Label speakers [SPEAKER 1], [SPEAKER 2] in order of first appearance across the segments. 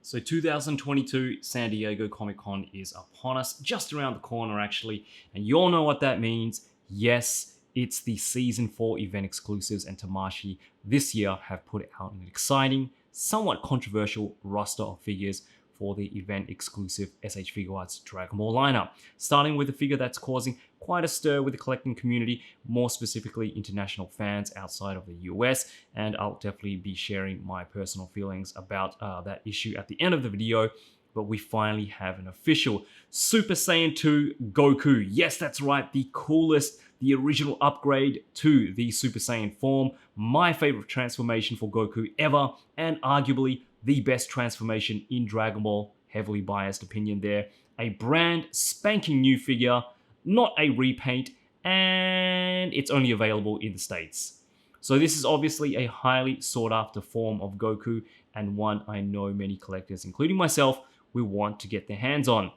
[SPEAKER 1] So 2022 San Diego Comic Con is upon us, just around the corner actually, and you all know what that means. Yes, it's the Season 4 event exclusives, and Tamashii this year have put out an exciting, somewhat controversial roster of figures for the event exclusive SH Figuarts Dragon Ball lineup. Starting with a figure that's causing quite a stir with the collecting community, more specifically international fans outside of the US, and I'll definitely be sharing my personal feelings about that issue at the end of the video. But we finally have an official Super Saiyan 2 Goku. Yes, that's right, the coolest, the original upgrade to the Super Saiyan form. My favorite transformation for Goku ever, and arguably the best transformation in Dragon Ball. Heavily biased opinion there. A brand spanking new figure, not a repaint, and it's only available in the States. So this is obviously a highly sought after form of Goku, and one I know many collectors, including myself, will want to get their hands on.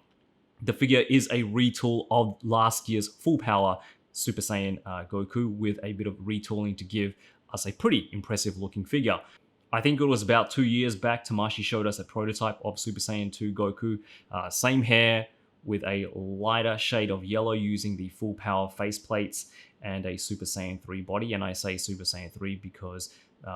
[SPEAKER 1] The figure is a retool of last year's full power Super Saiyan Goku, with a bit of retooling to give us a pretty impressive looking figure. I think it was about 2 years back, Tamashii showed us a prototype of Super Saiyan 2 Goku. Same hair with a lighter shade of yellow using the full power faceplates and a Super Saiyan 3 body. And I say Super Saiyan 3 because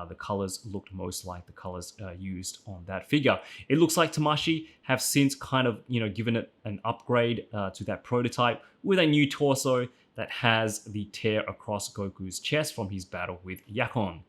[SPEAKER 1] the colors looked most like the colors used on that figure. It looks like Tamashii have since kind of, given it an upgrade to that prototype with a new torso that has the tear across Goku's chest from his battle with Yakon.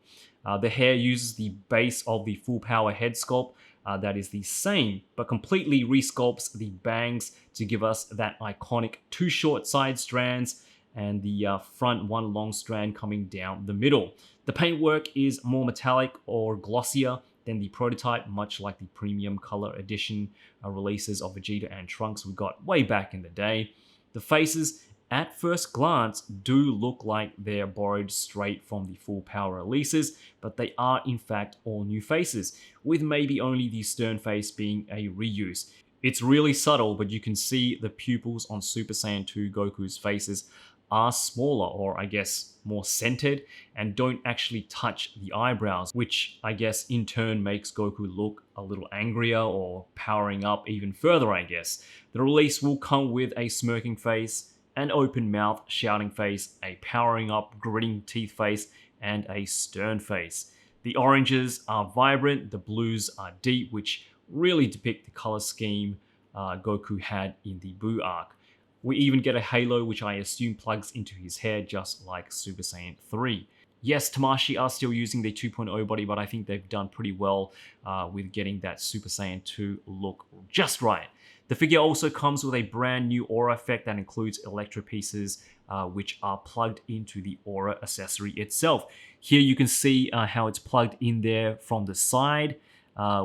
[SPEAKER 1] The hair uses the base of the full power head sculpt that is the same, but completely resculpts the bangs to give us that iconic 2 short side strands and the front 1 long strand coming down the middle. The paintwork is more metallic or glossier than the prototype, much like the premium color edition releases of Vegeta and Trunks we got way back in the day. The faces, at first glance, do look like they're borrowed straight from the full power releases, but they are in fact all new faces, with maybe only the stern face being a reuse. It's really subtle, but you can see the pupils on Super Saiyan 2 Goku's faces are smaller, or I guess more centered, and don't actually touch the eyebrows, which I guess in turn makes Goku look a little angrier or powering up even further, I guess. The release will come with a smirking face, an open mouth shouting face, a powering up gritting teeth face, and a stern face. The oranges are vibrant, the blues are deep, which really depict the color scheme Goku had in the Buu arc. We even get a halo, which I assume plugs into his hair just like Super Saiyan 3. Yes, Tamashii are still using the 2.0 body, but I think they've done pretty well with getting that Super Saiyan 2 look just right. The figure also comes with a brand new aura effect that includes electro pieces, which are plugged into the aura accessory itself. Here you can see how it's plugged in there from the side,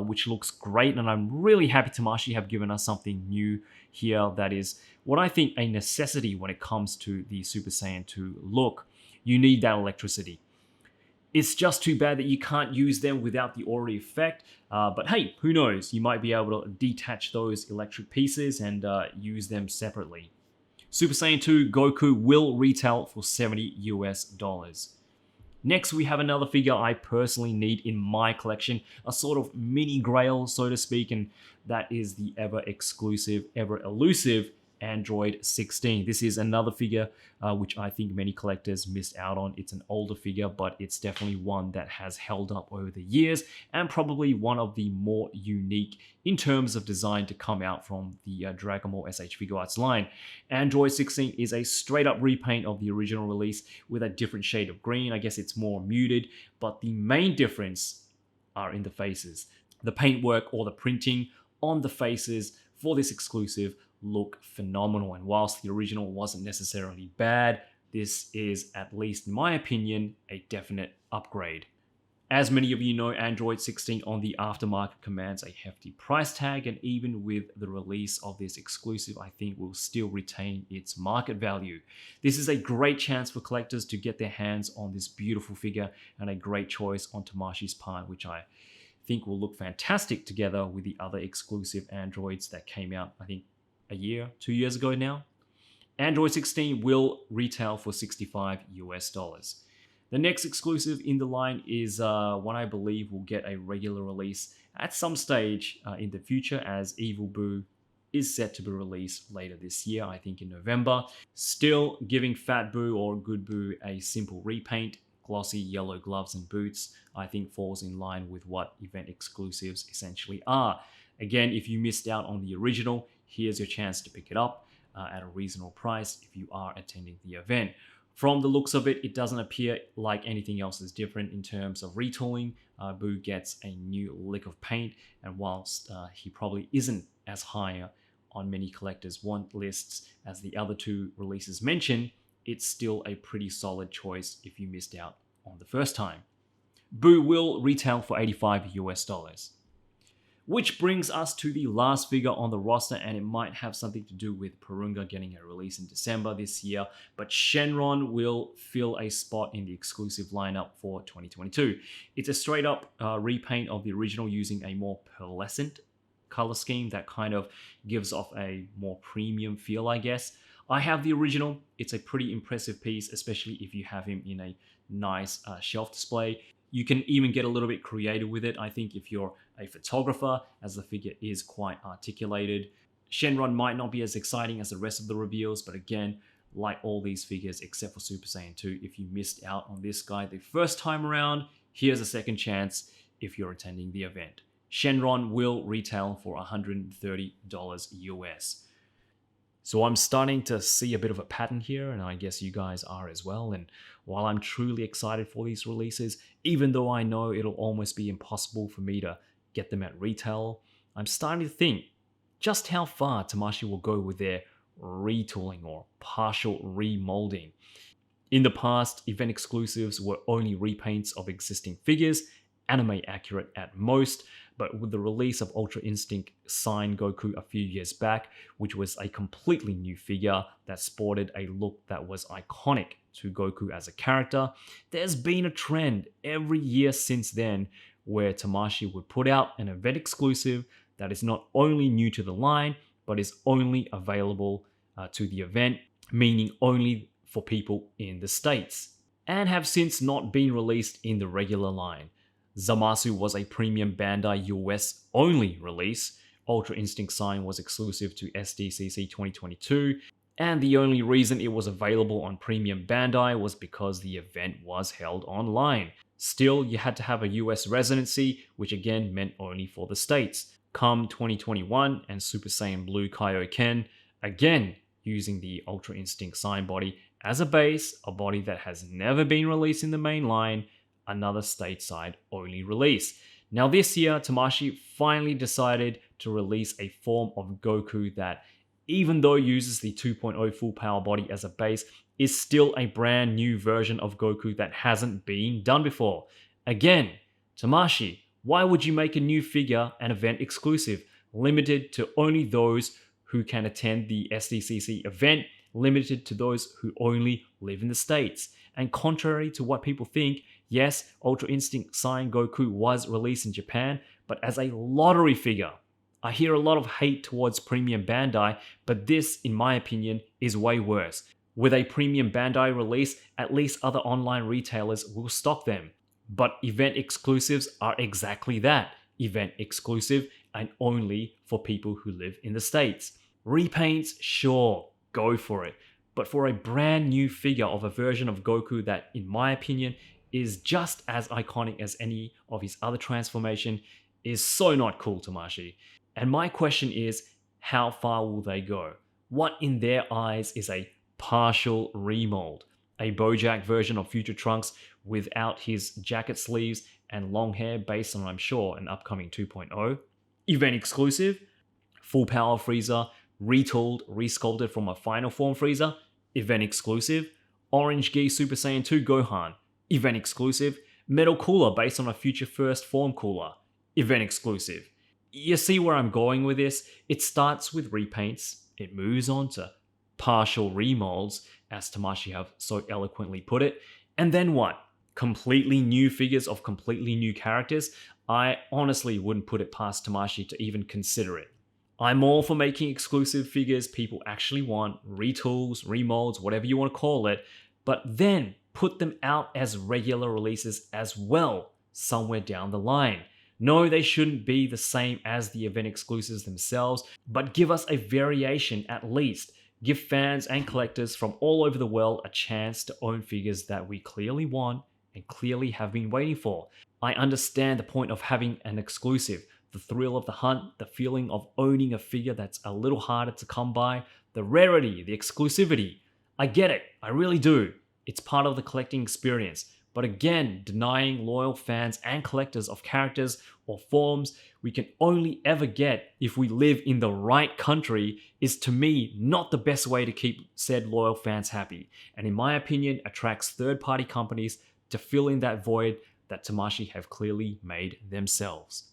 [SPEAKER 1] which looks great, and I'm really happy Tamashii have given us something new here that is what I think a necessity when it comes to the Super Saiyan 2 look. You need that electricity. It's just too bad that you can't use them without the aura effect, but hey, who knows, you might be able to detach those electric pieces and use them separately. Super Saiyan 2 Goku will retail for $70 US. Next, we have another figure I personally need in my collection, a sort of mini grail, so to speak, and that is the ever exclusive, ever elusive Android 16. This is another figure which I think many collectors missed out on. It's an older figure, but it's definitely one that has held up over the years, and probably one of the more unique in terms of design to come out from the Dragon Ball SH Figuarts line. Android 16 is a straight up repaint of the original release with a different shade of green. I guess it's more muted, but the main difference are in the faces. The paintwork or the printing on the faces for this exclusive look phenomenal, and whilst the original wasn't necessarily bad, this is, at least in my opinion, a definite upgrade. As many of you know, Android 16 on the aftermarket commands a hefty price tag, and even with the release of this exclusive, I think will still retain its market value. This is a great chance for collectors to get their hands on this beautiful figure, and a great choice on Tamashii's part, which I think will look fantastic together with the other exclusive Androids that came out, I think, a year, 2 years ago now. Android 16 will retail for $65 US. The next exclusive in the line is one I believe will get a regular release at some stage in the future, as Evil Boo is set to be released later this year, I think in November. Still, giving Fat Boo or Good Boo a simple repaint, glossy yellow gloves and boots, I think falls in line with what event exclusives essentially are. Again, if you missed out on the original, here's your chance to pick it up at a reasonable price if you are attending the event. From the looks of it, it doesn't appear like anything else is different in terms of retooling. Boo gets a new lick of paint, and whilst he probably isn't as high on many collectors' want lists as the other two releases mentioned, it's still a pretty solid choice if you missed out on the first time. Boo will retail for $85 US. Which brings us to the last figure on the roster, and it might have something to do with Purunga getting a release in December this year, but Shenron will fill a spot in the exclusive lineup for 2022. It's a straight up repaint of the original using a more pearlescent color scheme that kind of gives off a more premium feel, I guess. I have the original. It's a pretty impressive piece, especially if you have him in a nice shelf display. You can even get a little bit creative with it, I think, if you're a photographer, as the figure is quite articulated. Shenron might not be as exciting as the rest of the reveals, but again, like all these figures except for Super Saiyan 2, if you missed out on this guy the first time around, here's a second chance if you're attending the event. Shenron will retail for $130 US. So I'm starting to see a bit of a pattern here, and I guess you guys are as well. And while I'm truly excited for these releases, even though I know it'll almost be impossible for me to get them at retail, I'm starting to think just how far Tamashii will go with their retooling or partial remolding. In the past, event exclusives were only repaints of existing figures, anime accurate at most, but with the release of Ultra Instinct Saiyan Goku a few years back, which was a completely new figure that sported a look that was iconic to Goku as a character, there's been a trend every year since then where Tamashii would put out an event exclusive that is not only new to the line, but is only available to the event, meaning only for people in the States, and have since not been released in the regular line. Zamasu was a premium Bandai US only release, Ultra Instinct Saiyan was exclusive to Sdcc 2022, and the only reason it was available on premium Bandai was because the event was held online. Still, you had to have a US residency, which again meant only for the States. Come 2021 and Super Saiyan Blue Kaioken, again using the Ultra Instinct Saiyan body as a base, a body that has never been released in the main line, another stateside only release. Now this year, Tamashii finally decided to release a form of Goku that, even though uses the 2.0 full power body as a base, is still a brand new version of Goku that hasn't been done before. Again, Tamashii, why would you make a new figure an event exclusive, limited to only those who can attend the Sdcc event, limited to those who only live in the States? And contrary to what people think, yes, Ultra Instinct Saiyan Goku was released in Japan, but as a lottery figure. I hear a lot of hate towards Premium Bandai, but this, in my opinion, is way worse. With a Premium Bandai release, at least other online retailers will stock them. But event exclusives are exactly that, event exclusive and only for people who live in the States. Repaints, sure, go for it. But for a brand new figure of a version of Goku that, in my opinion, is just as iconic as any of his other transformation, is so not cool, Tamashii. And my question is, how far will they go? What in their eyes is a partial remold? A Bojack version of Future Trunks without his jacket sleeves and long hair based on, I'm sure, an upcoming 2.0? Event exclusive? Full power Frieza, retooled, resculpted from a final form Frieza? Event exclusive? Orange Gi Super Saiyan 2 Gohan? Event exclusive? Metal Cooler based on a future first form cooler? Event exclusive. You see where I'm going with this? It starts with repaints, it moves on to partial remolds, as Tamashii have so eloquently put it, and then what? Completely new figures of completely new characters? I honestly wouldn't put it past Tamashii to even consider it. I'm all for making exclusive figures people actually want, retools, remolds, whatever you want to call it, but then put them out as regular releases as well, somewhere down the line. No, they shouldn't be the same as the event exclusives themselves, but give us a variation at least. Give fans and collectors from all over the world a chance to own figures that we clearly want and clearly have been waiting for. I understand the point of having an exclusive, the thrill of the hunt, the feeling of owning a figure that's a little harder to come by, the rarity, the exclusivity. I get it, I really do. It's part of the collecting experience. But again, denying loyal fans and collectors of characters or forms we can only ever get if we live in the right country is, to me, not the best way to keep said loyal fans happy, and in my opinion attracts third-party companies to fill in that void that Tamashii have clearly made themselves.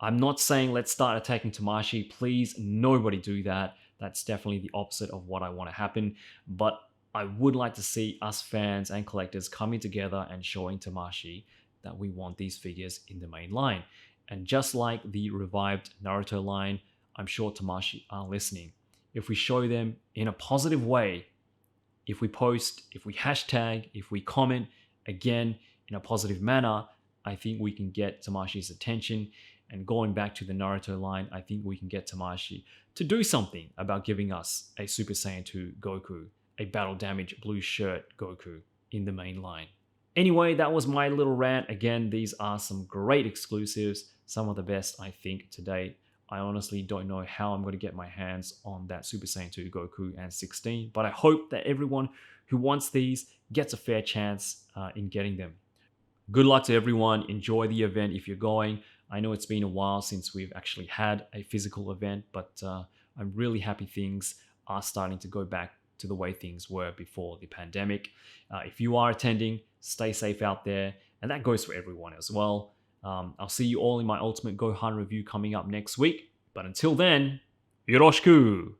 [SPEAKER 1] I'm not saying let's start attacking Tamashii, please nobody do that. That's definitely the opposite of what I want to happen, but I would like to see us fans and collectors coming together and showing Tamashii that we want these figures in the main line. And just like the revived Naruto line, I'm sure Tamashii are listening. If we show them in a positive way, if we post, if we hashtag, if we comment, again, in a positive manner, I think we can get Tamashii's attention. And going back to the Naruto line, I think we can get Tamashii to do something about giving us a Super Saiyan 2 Goku, a battle damage blue shirt Goku in the main line. Anyway, that was my little rant. Again, these are some great exclusives, some of the best I think to date. I honestly don't know how I'm going to get my hands on that Super Saiyan 2 Goku and 16, but I hope that everyone who wants these gets a fair chance in getting them. Good luck to everyone. Enjoy the event if you're going. I know it's been a while since we've actually had a physical event, but I'm really happy things are starting to go back to the way things were before the pandemic. If you are attending, stay safe out there, and that goes for everyone as well. I'll see you all in my Ultimate Gohan review coming up next week, but until then, yoroshiku!